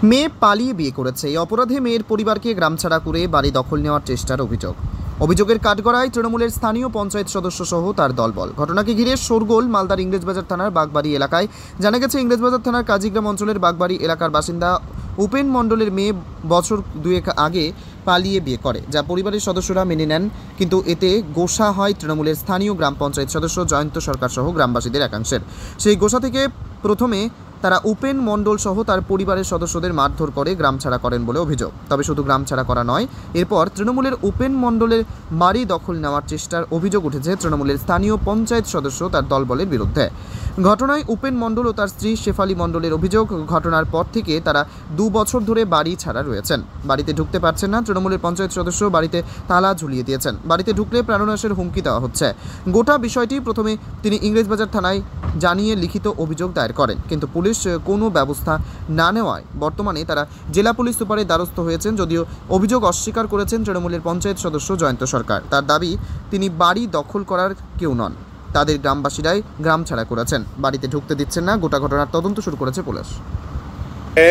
মেয়ে পালিয়ে বিয়ে করেছে। এই অপরাধে মেয়ের পরিবারকে গ্রামছাড়া করে বাড়ি দখল নেওয়ার চেষ্টার অভিযোগের কাঠগড়ায় তৃণমূলের স্থানীয় পঞ্চায়েত সদস্য সহ তার দলবল। ঘটনাকে ঘিরে শোরগোল মালদার ইংরেজবাজার থানার বাগবাড়ি এলাকায়। জানা গেছে, ইংরেজবাজার থানার কাজীগ্রাম অঞ্চলের বাগবাড়ি এলাকার বাসিন্দা উপেন মণ্ডলের মেয়ে বছর দুয়েক আগে পালিয়ে বিয়ে করে, যা পরিবারের সদস্যরা মেনে নেন। কিন্তু এতে গোসা হয় তৃণমূলের স্থানীয় গ্রাম পঞ্চায়েত সদস্য জয়ন্ত সরকার সহ গ্রামবাসীদের একাংশের। সেই গোসা থেকে প্রথমে তারা উপেন মণ্ডল সহ তার পরিবারের সদস্যদের মারধর করে গ্রামছাড়া করেন বলে অভিযোগ। তবে শুধু গ্রামছাড়া করা নয়, এরপর তৃণমূলের উপেন মণ্ডলের বাড়ি দখল নেওয়ার চেষ্টার অভিযোগ উঠেছে তৃণমূলের স্থানীয় পঞ্চায়েত সদস্য তার দলবলের বিরুদ্ধে। ঘটনায় উপেন মণ্ডল ও তার স্ত্রী শেফালি মণ্ডলের অভিযোগ, ঘটনার পর থেকে তারা 2 বছর ধরে বাড়ি ছাড়া রয়েছেন। বাড়িতে ঢুকতে পারছেন না। তৃণমূলের পঞ্চায়েত সদস্য বাড়িতে তালা ঝুলিয়ে দিয়েছেন। বাড়িতে ঢুকলে প্রাণনাশের হুমকি দেওয়া হচ্ছে। গোটা বিষয়টি প্রথমে তিনি ইংরেজবাজার থানায় জানিয়ে লিখিত অভিযোগ দায়ের করেন, কিন্তু পুলিশ কোনো ব্যবস্থা না নেওয়ায় বর্তমানে তারা জেলা পুলিশ সুপারের দ্বারস্থ হয়েছেন। যদিও অভিযোগ অস্বীকার করেছেন তৃণমূলের পঞ্চায়েত সদস্য জয়ন্ত সরকার। তার দাবি, তিনি বাড়ি দখল করার কেউ নন, তাদের গ্রামবাসীরাই গ্রাম ছাড়া করেছেন, বাড়িতে ঢুকতে দিচ্ছেন না। গোটা ঘটনার তদন্ত শুরু করেছে পুলিশ।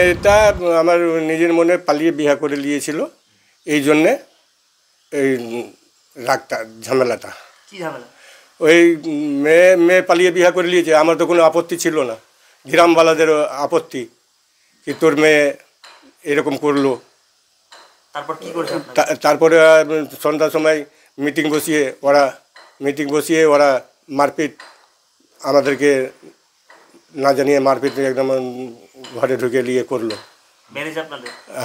এটা আমার নিজের মনে পালিয়ে বিয়ে করে নিয়েছিল, এই জন্যে এই রাগটা ঝামেলাটা। কি ঝামেলা? ওই মেয়ে পালিয়ে বিয়ে করে নিয়েছে। আমার তো কোনো আপত্তি ছিল না, গ্রামবালাদের আপত্তি কি তোর মেয়ে এরকম করলো। তারপর কি করেছে? তারপরে সন্ধ্যার সময় মিটিং বসিয়ে ওরা মারপিট, আমাদেরকে না জানিয়ে মারপিট একদম ঘরে ঢুকে নিয়ে করলো।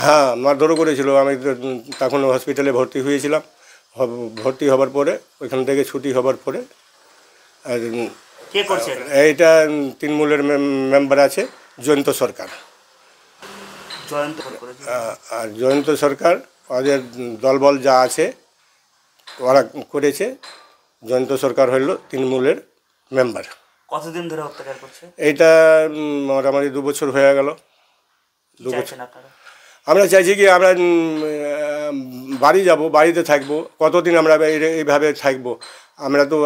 হ্যাঁ, মারধরও করেছিল। আমি তখন হসপিটালে ভর্তি হয়েছিলাম। ভর্তি হবার পরে ওইখান থেকে ছুটি হবার পরে এইটা তৃণমূলের মেম্বার আছে জয়ন্ত সরকার। আর জয়ন্ত সরকার ওদের দলবল যা আছে ওরা করেছে। জয়ন্ত সরকার হইল তৃণমূলের মেম্বার। কতদিন ধরে অত্যাচার করছে? এইটা মোটামুটি 2 বছর হয়ে গেল। 2 বছর আমরা চাইছি কি আমরা বাড়ি যাব, বাড়িতে থাকবো। কতদিন আমরা এইভাবে থাকবো? আমরা তো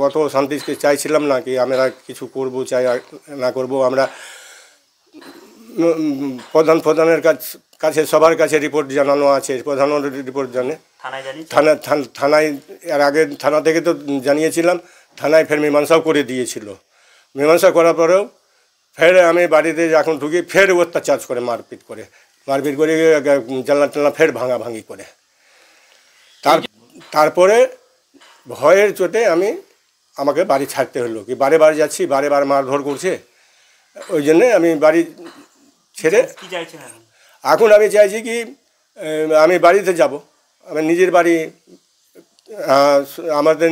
অত শান্তি চাইছিলাম না কি আমরা কিছু করব চাই না করব। আমরা প্রধানের কাছে সবার কাছে রিপোর্ট জানানো আছে। প্রধানও রিপোর্ট জানে, থানায় এর আগে থানা থেকে তো জানিয়েছিলাম। থানায় ফের মীমাংসাও করে দিয়েছিল। মীমাংসা করার পরেও ফের আমি বাড়িতে যখন ঢুকি ফের অত্যাচার করে মারপিট করে জানলা টানলা ফের ভাঙাভাঙি করে। তারপরে ভয়ের চোটে আমাকে বাড়ি ছাড়তে হলো। কি বারে যাচ্ছি, বারে মারধর করছে। ওই জন্যে আমি বাড়ি ছেড়ে এখন আমি চাইছি কি আমি বাড়িতে যাব। আমার নিজের বাড়ি, আমাদের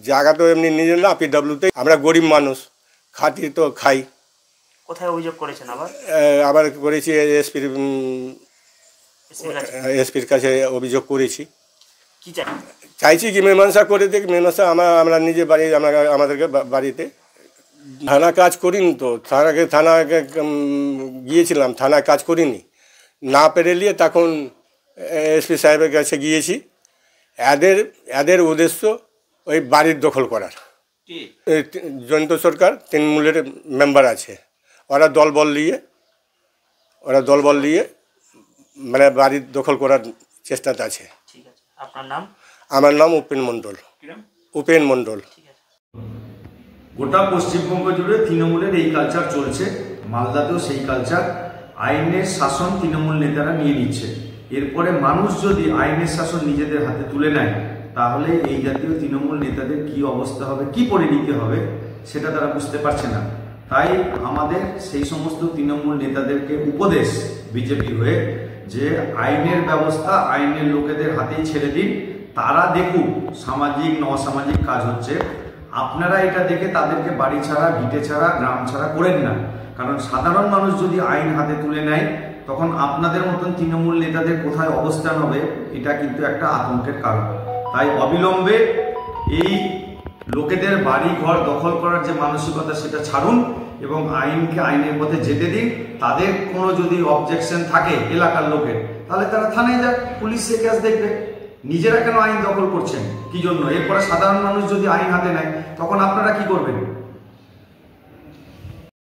জায়গা তো এমনি নিজের না, PWতে। আমরা গরিব মানুষ, খাটি তো খাই। কোথায় অভিযোগ করেছেন? আবার করেছি এসপির কাছে অভিযোগ করেছি। চাইছি কি মীমাংসা করে দিক। মীমাংসা আমরা নিজের বাড়ি, আমাদেরকে বাড়িতে থানা কাজ করিনি তো। থানাকে গিয়েছিলাম, থানায় কাজ করিনি। না পেরে নিয়ে তখন এসপি সাহেবের কাছে গিয়েছি। এদের উদ্দেশ্য ওই বাড়ির দখল করার। জয়ন্ত সরকার তৃণমূলের মেম্বার আছে, ওরা দলবল নিয়ে মানে বাড়ির দখল করার চেষ্টাতে আছে। আপনার নাম? আমার নাম উপেন মণ্ডল। গোটা পশ্চিমবঙ্গ জুড়ে তৃণমূলের এই কালচার চলছে। মালদাতেও সেই কালচার। আইনের শাসন তৃণমূল নেতারা নিয়ে নিচ্ছে। এরপরে মানুষ যদি আইনের শাসন নিজেদের হাতে তুলে নেয়, তাহলে এই জাতীয় তৃণমূল নেতাদের কি অবস্থা হবে, কি পরিণতি হবে, সেটা তারা বুঝতে পারছে না। তাই আমাদের সেই সমস্ত তৃণমূল নেতাদেরকে উপদেশ বিজেপি হয়ে, যে আইনের ব্যবস্থা আইনের লোকেদের হাতেই ছেড়ে দিন। তারা দেখুক সামাজিক না অসামাজিক কাজ হচ্ছে। আপনারা এটা দেখে তাদেরকে বাড়ি ছাড়া, ভিটে ছাড়া, গ্রাম ছাড়া করেন না। কারণ সাধারণ মানুষ যদি আইন হাতে তুলে নেয়, তখন আপনাদের মতন তৃণমূল নেতাদের কোথায় অবস্থান হবে, এটা কিন্তু একটা আতঙ্কের কারণ। তাই অবিলম্বে এই লোকেদের বাড়ি ঘর দখল করার যে মানসিকতা, সেটা ছাড়ুন এবং আইনকে আইনের পথে যেতে দিন। তাদের কোনো যদি অবজেকশন থাকে এলাকার লোকের, তাহলে তারা থানায় যাক, পুলিশ সে কেস দেখবে। নিজেরা কেন আইন দখল করছেন, কি জন্য? এরপরে সাধারণ মানুষ যদি আইন হাতে নেয়, তখন আপনারা কি করবেন?